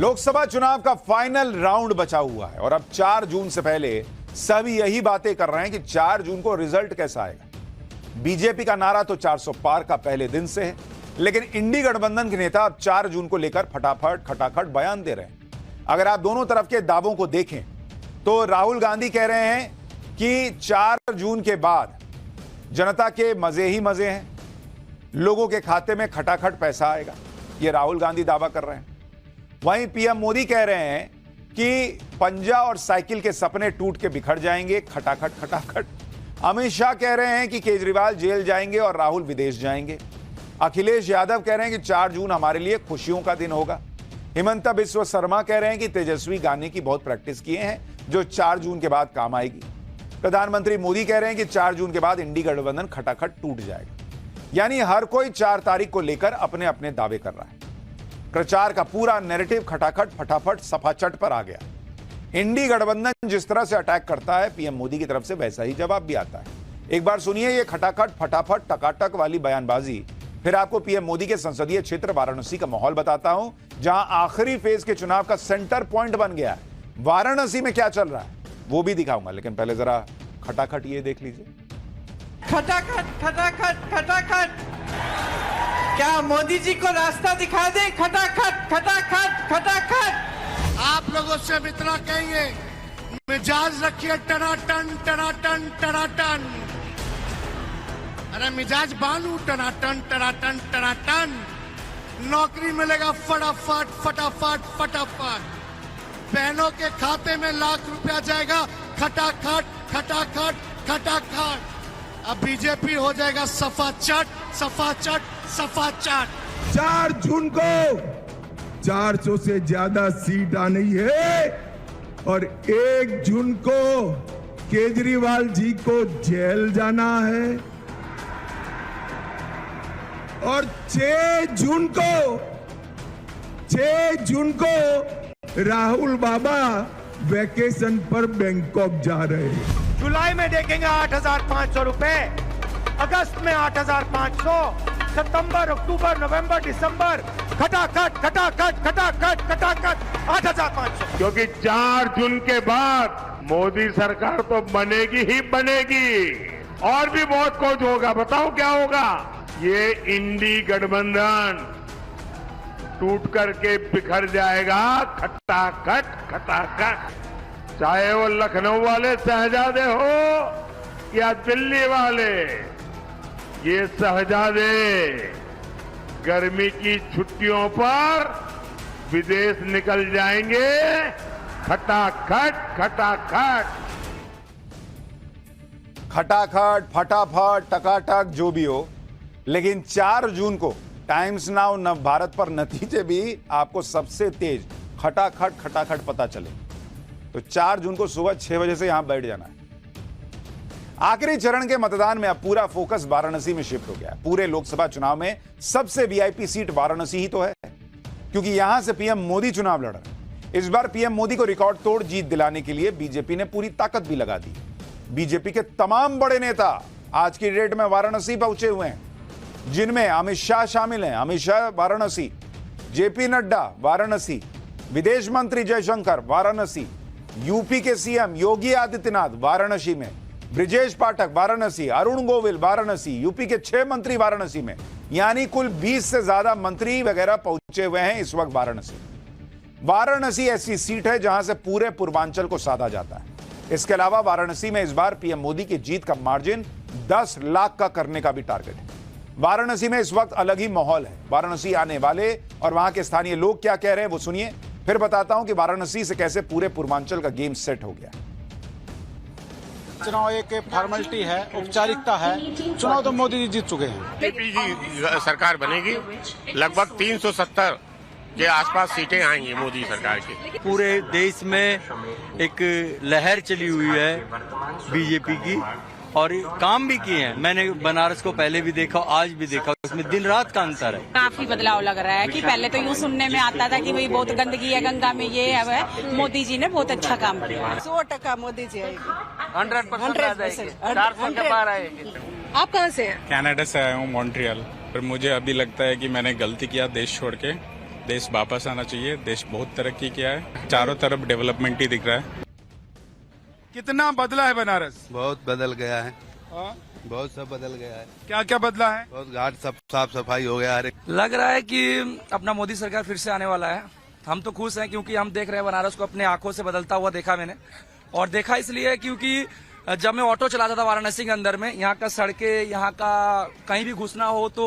लोकसभा चुनाव का final round बचा हुआ है और अब 4 जून से पहले सभी यही बातें कर रहे हैं कि 4 जून को रिजल्ट कैसा आएगा। बीजेपी का नारा तो 400 पार का पहले दिन से है, लेकिन इंडी गठबंधन के नेता अब 4 जून को लेकर फटाफट खटाखट बयान दे रहे हैं। अगर आप दोनों तरफ के दावों को देखें तो राहुल गांधी कह रहे हैं कि 4 जून के बाद जनता के मजे ही मजे हैं, लोगों के खाते में खटाखट पैसा आएगा, यह राहुल गांधी दावा कर रहे हैं। वहीं पीएम मोदी कह रहे हैं कि पंजा और साइकिल के सपने टूट के बिखर जाएंगे, खटाखट खटाखट। अमित शाह कह रहे हैं कि केजरीवाल जेल जाएंगे और राहुल विदेश जाएंगे। अखिलेश यादव कह रहे हैं कि 4 जून हमारे लिए खुशियों का दिन होगा। हिमंता बिस्वा शर्मा कह रहे हैं कि तेजस्वी गाने की बहुत प्रैक्टिस किए हैं जो 4 जून के बाद काम आएगी। प्रधानमंत्री मोदी कह रहे हैं कि 4 जून के बाद इंडी गठबंधन खटाखट टूट जाएगा। यानी हर कोई 4 तारीख को लेकर अपने अपने दावे कर रहा है। प्रचार का पूरा नैरेटिव खटाखट फटाफट सफाचट पर आ गया। इंडी गठबंधन जिस तरह से अटैक करता है, पीएम मोदी की तरफ से वैसा ही जवाब भी आता है। एक बार सुनिए ये खटाखट फटाफट टकाटक वाली बयानबाजी, फिर आपको पीएम मोदी के संसदीय क्षेत्र वाराणसी का माहौल बताता हूं, जहां आखिरी फेज के चुनाव का सेंटर पॉइंट बन गया है। वाराणसी में क्या चल रहा है वो भी दिखाऊंगा, लेकिन पहले जरा खटाखट ये देख लीजिए। खटाखट खटाखट खटाखट, क्या मोदी जी को रास्ता दिखा दे? खटाखट खटाखट खटाखट। आप लोगों से हम इतना कहेंगे, मिजाज रखिए टनाटन टनाटन टनाटन। अरे मिजाज बांधू टनाटन टनाटन टनाटन। नौकरी मिलेगा फटाफट फटाफट फटाफट। बहनों के खाते में लाख रुपया जाएगा खटाखट खटाखट खटाखट। अब बीजेपी हो जाएगा सफाचट सफाचट सफाचट। 4 जून को 400 से ज्यादा सीट आनी है और 1 जून को केजरीवाल जी को जेल जाना है और 6 जून को राहुल बाबा वैकेशन पर बैंकॉक जा रहे हैं। जुलाई में देखेंगे 8,500 रुपए, अगस्त में 8,500, सितंबर अक्टूबर नवंबर दिसंबर खटाखट खटाखट खटाखट खटाखट 8,500। क्योंकि 4 जून के बाद मोदी सरकार तो बनेगी ही बनेगी और भी बहुत कुछ होगा। बताओ क्या होगा? ये इंडी गठबंधन टूट करके बिखर जाएगा खटाखट खटाखट। चाहे वो लखनऊ वाले शहजादे हो या दिल्ली वाले, ये शहजादे गर्मी की छुट्टियों पर विदेश निकल जाएंगे खटाखट खटाखट। खटाखट फटाफट टकाटक जो भी हो, लेकिन 4 जून को टाइम्स नाउ नव भारत पर नतीजे भी आपको सबसे तेज खटाखट खटाखट पता चले तो 4 जून को सुबह 6 बजे से यहां बैठ जाना है। आखिरी चरण के मतदान में अब पूरा फोकस वाराणसी में शिफ्ट हो गया है। पूरे लोकसभा चुनाव में सबसे वीआईपी सीट वाराणसी ही तो है, क्योंकि यहां से पीएम मोदी चुनाव लड़ रहे हैं। इस बार पीएम मोदी को रिकॉर्ड तोड़ जीत दिलाने के लिए बीजेपी ने पूरी ताकत भी लगा दी। बीजेपी के तमाम बड़े नेता आज की डेट में वाराणसी पहुंचे हुए हैं, जिनमें अमित शाह शामिल हैं। अमित शाह वाराणसी, जेपी नड्डा वाराणसी, विदेश मंत्री जयशंकर वाराणसी, यूपी के सीएम योगी आदित्यनाथ वाराणसी में, ब्रिजेश पाठक वाराणसी, अरुण गोविल वाराणसी, यूपी के 6 मंत्री वाराणसी में, यानी कुल 20 से ज्यादा मंत्री वगैरह पहुंचे हुए हैं इस वक्त वाराणसी। वाराणसी ऐसी सीट है जहां से पूरे पूर्वांचल को साधा जाता है। इसके अलावा वाराणसी में इस बार पीएम मोदी की जीत का मार्जिन 10 लाख का करने का भी टारगेट है। वाराणसी में इस वक्त अलग ही माहौल है। वाराणसी आने वाले और वहां के स्थानीय लोग क्या कह रहे हैं वो सुनिए, फिर बताता हूं कि वाराणसी से कैसे पूरे पूर्वांचल का गेम सेट हो गया। चुनाव एक फॉर्मेलिटी है, औपचारिकता है। चुनाव तो मोदी जी जीत चुके हैं। बीजेपी जी सरकार बनेगी, लगभग 370 के आसपास सीटें आएंगी मोदी सरकार की। पूरे देश में एक लहर चली हुई है बीजेपी की और काम भी किए हैं। मैंने बनारस को पहले भी देखा, आज भी देखा, उसमें दिन रात का अंतर है। काफी बदलाव लग रहा है कि पहले तो यूँ सुनने में आता था कि भाई बहुत गंदगी है गंगा में, ये है। मोदी जी ने बहुत अच्छा काम किया। 100% मोदी जी आएगी, 100% 400 के पार आएगी। आप कहाँ से हैं? कनाडा से आया हूँ, मॉन्ट्रियल। पर मुझे अभी लगता है कि मैंने गलती किया देश छोड़ के, देश वापस आना चाहिए। देश बहुत तरक्की किया है, चारों तरफ डेवलपमेंट ही दिख रहा है। कितना बदला है बनारस? बहुत बदल गया है, हाँ? बहुत सब बदल गया है। क्या क्या बदला है? बहुत घाट सब साफ सफाई हो गया है। लग रहा है कि अपना मोदी सरकार फिर से आने वाला है। हम तो खुश हैं क्योंकि हम देख रहे हैं बनारस को अपने आंखों से बदलता हुआ देखा मैंने, और देखा इसलिए क्योंकि जब मैं ऑटो चलाता था वाराणसी के अंदर में, यहाँ का सड़कें, यहाँ का कहीं भी घुसना हो तो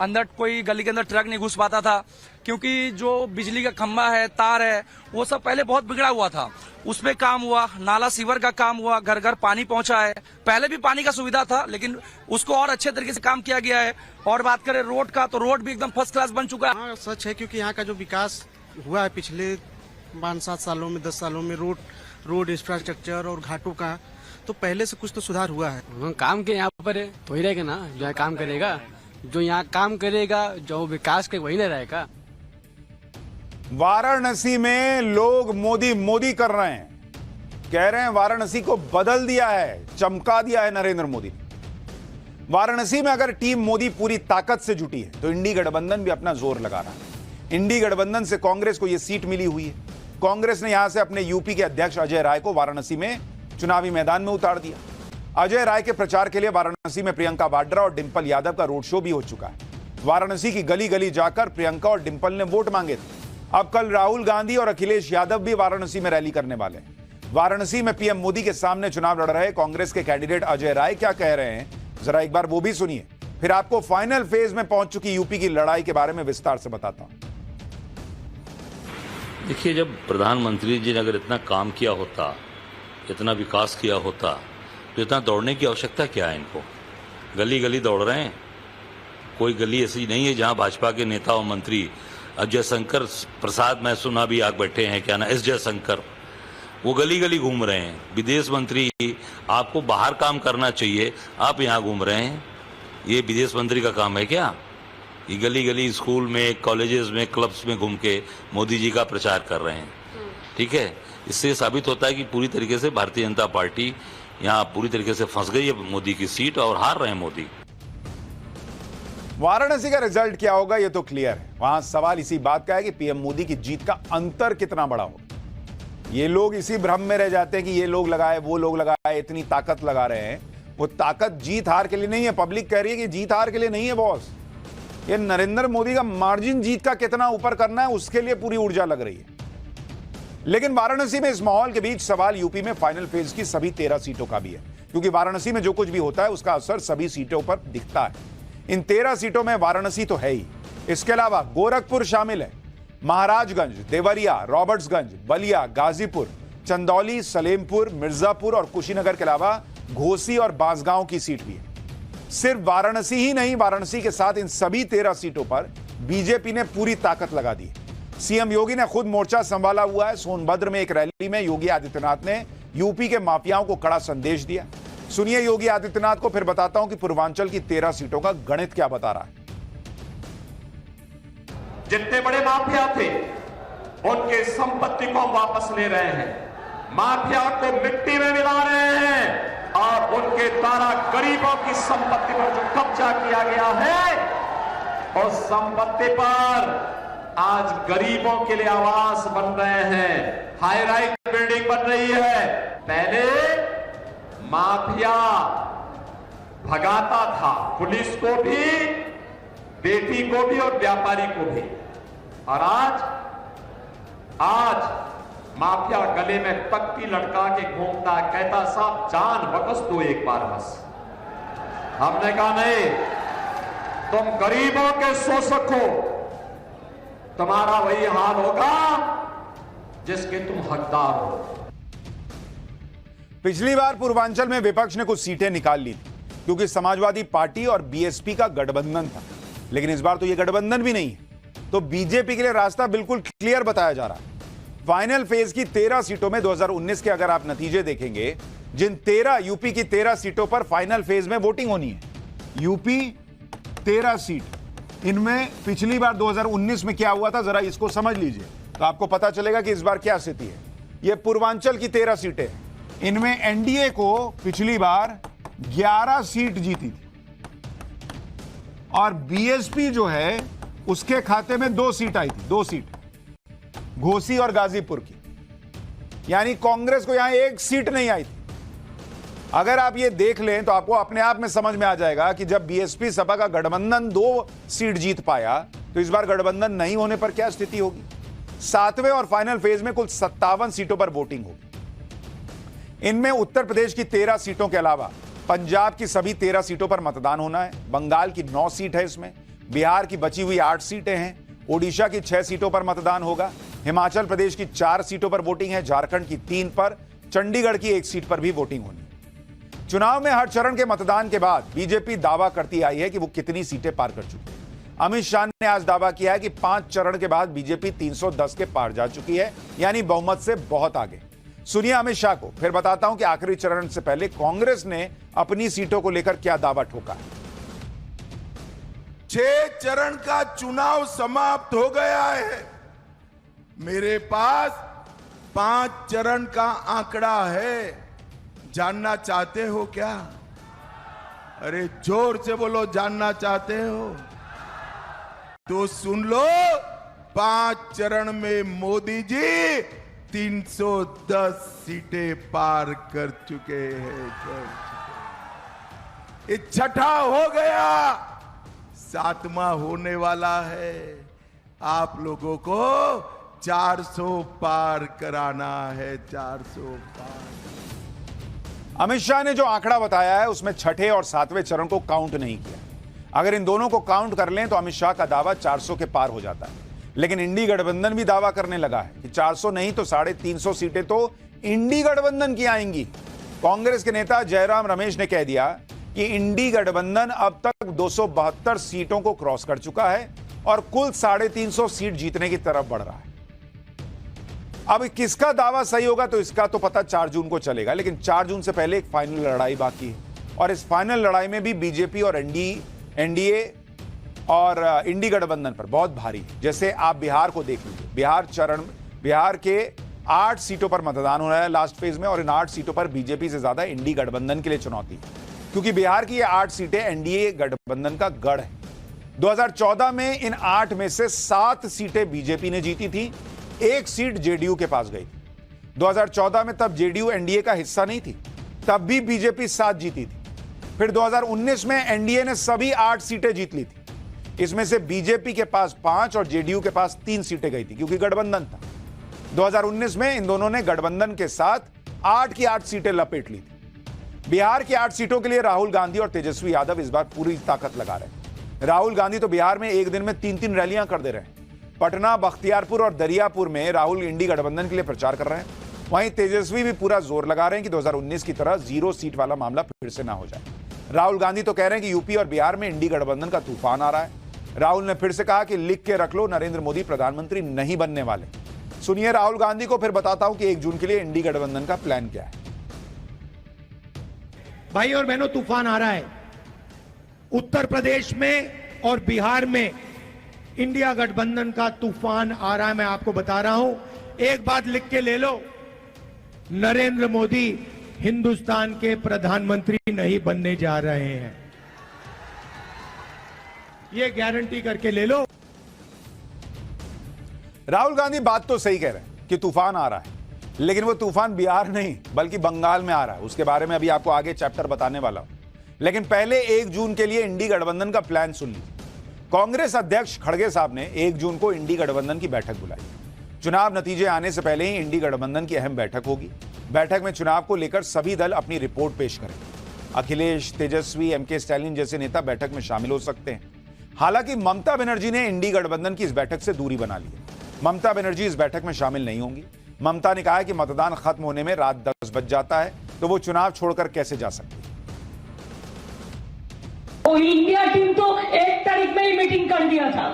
अंदर कोई गली के अंदर ट्रक नहीं घुस पाता था, क्योंकि जो बिजली का खंभा है, तार है, वो सब पहले बहुत बिगड़ा हुआ था। उसमें काम हुआ, नाला सीवर का काम हुआ, घर घर पानी पहुंचा है। पहले भी पानी का सुविधा था लेकिन उसको और अच्छे तरीके से काम किया गया है। और बात करें रोड का, तो रोड भी एकदम फर्स्ट क्लास बन चुका है। हाँ, सच है, क्योंकि यहाँ का जो विकास हुआ है पिछले 5-7 सालों में, 10 सालों में, रोड इंफ्रास्ट्रक्चर और घाटों का, तो पहले से कुछ तो सुधार हुआ है। काम के यहाँ पर है तो ही रहेगा ना, जो यहाँ काम करेगा, जो यहाँ काम करेगा, जो विकास के वही नहीं रहेगा। वाराणसी में लोग मोदी मोदी कर रहे हैं, कह रहे हैं वाराणसी को बदल दिया है, चमका दिया है नरेंद्र मोदी ने। वाराणसी में अगर टीम मोदी पूरी ताकत से जुटी है तो इंडी गठबंधन भी अपना जोर लगा रहा है। इंडी गठबंधन से कांग्रेस को यह सीट मिली हुई है। कांग्रेस ने यहां से अपने यूपी के अध्यक्ष अजय राय को वाराणसी में चुनावी मैदान में उतार दिया। अजय राय के प्रचार के लिए वाराणसी में प्रियंका वाड्रा और डिंपल यादव का रोड शो भी हो चुका है। वाराणसी की गली गली जाकर प्रियंका और डिंपल ने वोट मांगे थे। अब कल राहुल गांधी और अखिलेश यादव भी वाराणसी में रैली करने वाले हैं। वाराणसी में पीएम मोदी के सामने चुनाव लड़ रहे कांग्रेस के कैंडिडेट अजय राय क्या कह रहे हैं, जरा एक बार वो भी सुनिए, फिर आपको फाइनल फेज में पहुंच चुकी यूपी की लड़ाई के बारे में विस्तार से बताता हूं। देखिए, जब प्रधानमंत्री जी ने अगर इतना काम किया होता, इतना विकास किया होता, तो इतना दौड़ने की आवश्यकता क्या है इनको? गली गली दौड़ रहे हैं। कोई गली ऐसी नहीं है जहां भाजपा के नेता और मंत्री, अजय शंकर प्रसाद मैं सुना भी आग बैठे हैं, क्या ना, एस जयशंकर, वो गली गली घूम रहे हैं। विदेश मंत्री, आपको बाहर काम करना चाहिए, आप यहाँ घूम रहे हैं। ये विदेश मंत्री का काम है क्या? ये गली गली स्कूल में, कॉलेजेस में, क्लब्स में घूम के मोदी जी का प्रचार कर रहे हैं। ठीक है, इससे साबित होता है कि पूरी तरीके से भारतीय जनता पार्टी यहाँ पूरी तरीके से फंस गई है मोदी की सीट, और हार रहे हैं मोदी। वाराणसी का रिजल्ट क्या होगा ये तो क्लियर है। वहां सवाल इसी बात का है कि पीएम मोदी की जीत का अंतर कितना बड़ा होगा। ये लोग इसी भ्रम में रह जाते हैं कि ये लोग लगाए, वो लोग लगाए, इतनी ताकत लगा रहे हैं। वो ताकत जीत हार के लिए नहीं है। पब्लिक कह रही है कि जीत हार के लिए नहीं है बॉस, ये नरेंद्र मोदी का मार्जिन जीत का कितना ऊपर करना है उसके लिए पूरी ऊर्जा लग रही है। लेकिन वाराणसी में इस माहौल के बीच सवाल यूपी में फाइनल फेज की सभी 13 सीटों का भी है, क्योंकि वाराणसी में जो कुछ भी होता है उसका असर सभी सीटों पर दिखता है। इन 13 सीटों में वाराणसी तो है ही, इसके अलावा गोरखपुर शामिल है, महाराजगंज, देवरिया, रॉबर्ट्सगंज, बलिया, गाजीपुर, चंदौली, सलेमपुर, मिर्जापुर और कुशीनगर के अलावा घोसी और बांसगांव की सीट भी है। सिर्फ वाराणसी ही नहीं, वाराणसी के साथ इन सभी 13 सीटों पर बीजेपी ने पूरी ताकत लगा दी। सीएम योगी ने खुद मोर्चा संभाला हुआ है। सोनभद्र में एक रैली में योगी आदित्यनाथ ने यूपी के माफियाओं को कड़ा संदेश दिया। सुनिए योगी आदित्यनाथ को, फिर बताता हूं कि पूर्वांचल की 13 सीटों का गणित क्या बता रहा है। जितने बड़े माफिया थे उनके संपत्ति को वापस ले रहे हैं, माफिया को मिट्टी में मिला रहे हैं, और उनके द्वारा गरीबों की संपत्ति पर जो कब्जा किया गया है उस संपत्ति पर आज गरीबों के लिए आवास बन रहे हैं, हाई राइज बिल्डिंग बन रही है। पहले माफिया भगाता था पुलिस को भी, बेटी को भी और व्यापारी को भी, और आज माफिया गले में तख्ती लटका के घूमता, कहता साहब जान बख्श दो एक बार बस। हमने कहा नहीं, तुम गरीबों के शोषक हो, तुम्हारा वही हाल होगा जिसके तुम हकदार हो। पिछली बार पूर्वांचल में विपक्ष ने कुछ सीटें निकाल ली थी क्योंकि समाजवादी पार्टी और बीएसपी का गठबंधन था, लेकिन इस बार तो यह गठबंधन भी नहीं है, तो बीजेपी के लिए रास्ता बिल्कुल क्लियर बताया जा रहा है। फाइनल फेज की 13 सीटों में 2019 के अगर आप नतीजे देखेंगे, जिन 13 यूपी की 13 सीटों पर फाइनल फेज में वोटिंग होनी है, यूपी 13 सीट, इनमें पिछली बार 2019 में क्या हुआ था जरा इसको समझ लीजिए, तो आपको पता चलेगा कि इस बार क्या स्थिति है। यह पूर्वांचल की 13 सीटें, इनमें एनडीए को पिछली बार 11 सीट जीती थी और बीएसपी जो है उसके खाते में 2 सीट आई थी, 2 सीट, घोसी और गाजीपुर की। यानी कांग्रेस को यहां 1 सीट नहीं आई थी। अगर आप ये देख लें तो आपको अपने आप में समझ में आ जाएगा कि जब बीएसपी सपा का गठबंधन 2 सीट जीत पाया तो इस बार गठबंधन नहीं होने पर क्या स्थिति होगी। 7वें और फाइनल फेज में कुल 57 सीटों पर वोटिंग होगी। इनमें उत्तर प्रदेश की 13 सीटों के अलावा पंजाब की सभी 13 सीटों पर मतदान होना है। बंगाल की 9 सीट है इसमें, बिहार की बची हुई 8 सीटें हैं, ओडिशा की 6 सीटों पर मतदान होगा, हिमाचल प्रदेश की 4 सीटों पर वोटिंग है, झारखंड की 3 पर, चंडीगढ़ की 1 सीट पर भी वोटिंग होनी है। चुनाव में हर चरण के मतदान के बाद बीजेपी दावा करती आई है कि वो कितनी सीटें पार कर चुकी है। अमित शाह ने आज दावा किया है कि 5 चरण के बाद बीजेपी 310 के पार जा चुकी है, यानी बहुमत से बहुत आगे। सुनिए अमित शाह को, फिर बताता हूं कि आखिरी चरण से पहले कांग्रेस ने अपनी सीटों को लेकर क्या दावा ठोका है। 6 चरण का चुनाव समाप्त हो गया है। मेरे पास 5 चरण का आंकड़ा है। जानना चाहते हो क्या? अरे जोर से बोलो, जानना चाहते हो तो सुन लो। 5 चरण में मोदी जी 310 सीटें पार कर चुके हैं। ये छठा हो गया, 7वां होने वाला है। आप लोगों को 400 पार कराना है, 400 पार। अमित शाह ने जो आंकड़ा बताया है उसमें छठे और 7वें चरण को काउंट नहीं किया। अगर इन दोनों को काउंट कर लें तो अमित शाह का दावा 400 के पार हो जाता है। लेकिन इंडी गठबंधन भी दावा करने लगा है कि 400 नहीं तो 350 सीटें तो इंडी गठबंधन की आएंगी। कांग्रेस के नेता जयराम रमेश ने कह दिया कि इंडी गठबंधन अब तक 272 सीटों को क्रॉस कर चुका है और कुल 350 सीट जीतने की तरफ बढ़ रहा है। अब किसका दावा सही होगा तो इसका तो पता 4 जून को चलेगा, लेकिन 4 जून से पहले एक फाइनल लड़ाई बाकी है और इस फाइनल लड़ाई में भी बीजेपी और एनडीए और इंडी गठबंधन पर बहुत भारी है। जैसे आप बिहार को देख लीजिए, बिहार के 8 सीटों पर मतदान हो रहा है लास्ट फेज में और इन 8 सीटों पर बीजेपी से ज्यादा इंडी गठबंधन के लिए चुनौती है, क्योंकि बिहार की ये 8 सीटें एनडीए गठबंधन का गढ़ है। 2014 में इन 8 में से 7 सीटें बीजेपी ने जीती थी, 1 सीट जेडीयू के पास गई थी। 2014 में तब जेडीयू एनडीए का हिस्सा नहीं थी, तब भी बीजेपी 7 जीती थी। फिर 2019 में एनडीए ने सभी 8 सीटें जीत ली थी। इसमें से बीजेपी के पास 5 और जेडीयू के पास 3 सीटें गई थी, क्योंकि गठबंधन था। 2019 में इन दोनों ने गठबंधन के साथ 8 की 8 सीटें लपेट ली थी। बिहार की 8 सीटों के लिए राहुल गांधी और तेजस्वी यादव इस बार पूरी ताकत लगा रहे हैं। राहुल गांधी तो बिहार में एक दिन में 3-3 रैलियां कर दे रहे हैं। पटना, बख्तियारपुर और दरियापुर में राहुल इंडी गठबंधन के लिए प्रचार कर रहे हैं। वहीं तेजस्वी भी पूरा जोर लगा रहे हैं कि 2019 की तरह 0 सीट वाला मामला फिर से ना हो जाए। राहुल गांधी तो कह रहे हैं कि यूपी और बिहार में इंडी गठबंधन का तूफान आ रहा है। राहुल ने फिर से कहा कि लिख के रख लो, नरेंद्र मोदी प्रधानमंत्री नहीं बनने वाले। सुनिए राहुल गांधी को, फिर बताता हूं कि 1 जून के लिए इंडी गठबंधन का प्लान क्या है। भाई और बहनों, तूफान आ रहा है। उत्तर प्रदेश में और बिहार में इंडिया गठबंधन का तूफान आ रहा है। मैं आपको बता रहा हूं, एक बात लिख के ले लो, नरेंद्र मोदी हिंदुस्तान के प्रधानमंत्री नहीं बनने जा रहे हैं। ये गारंटी करके ले लो। राहुल गांधी बात तो सही कह रहे हैं कि तूफान आ रहा है, लेकिन वो तूफान बिहार नहीं बल्कि बंगाल में आ रहा है। उसके बारे में अभी आपको आगे चैप्टर बताने वाला हूं, लेकिन पहले 1 जून के लिए इंडी गठबंधन का प्लान सुन लीजिए। कांग्रेस अध्यक्ष खड़गे साहब ने 1 जून को इंडी गठबंधन की बैठक बुलाई। चुनाव नतीजे आने से पहले ही इंडी गठबंधन की अहम बैठक होगी। बैठक में चुनाव को लेकर सभी दल अपनी रिपोर्ट पेश करेंगे। अखिलेश, तेजस्वी, एमके स्टालिन जैसे नेता बैठक में शामिल हो सकते हैं। हालांकि ममता बनर्जी ने इंडी गठबंधन की इस बैठक से दूरी बना ली है। ममता बनर्जी इस बैठक में शामिल नहीं होंगी। ममता ने कहा है कि मतदान खत्म होने में रात 10 बज जाता है, तो वो चुनाव छोड़कर कैसे जा सकती है। तो इंडिया टीम तो 1 तारीख में ही मीटिंग कर दिया था।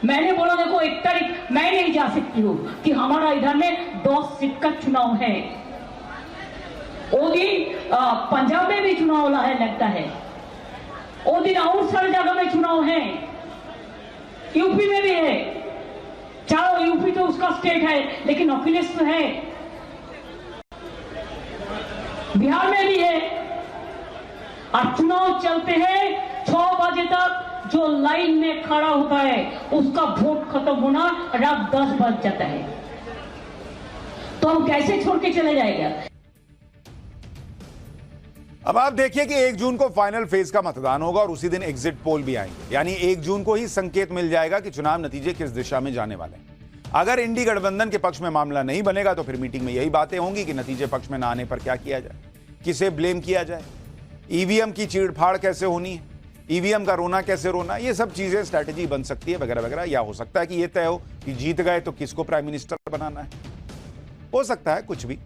मैंने बोला देखो 1 तारीख मैं नहीं जा सकती हूँ कि हमारा इधर में 10 सीट का चुनाव है। वो दिन पंजाब में भी चुनाव लगता है, वो दिन और सारी जगह में चुनाव है, यूपी में भी है। चलो यूपी तो उसका स्टेट है, लेकिन अखिलेश तो है, बिहार में भी है। और चुनाव चलते हैं 6 बजे तक, जो लाइन में खड़ा होता है उसका वोट खत्म होना रात 10 बज जाता है, तो हम कैसे छोड़ के चले जाएंगे? अब आप देखिए कि 1 जून को फाइनल फेज का मतदान होगा और उसी दिन एग्जिट पोल भी आएंगे, यानी 1 जून को ही संकेत मिल जाएगा कि चुनाव नतीजे किस दिशा में जाने वाले हैं। अगर इंडी गठबंधन के पक्ष में मामला नहीं बनेगा तो फिर मीटिंग में यही बातें होंगी कि नतीजे पक्ष में ना आने पर क्या किया जाए, किसे ब्लेम किया जाए, ईवीएम की चीड़फाड़ कैसे होनी है, ईवीएम का रोना कैसे रोना, ये सब चीजें स्ट्रैटेजी बन सकती है वगैरह वगैरह। या हो सकता है कि ये तय हो कि जीत गए तो किसको प्राइम मिनिस्टर बनाना है, हो सकता है कुछ भी।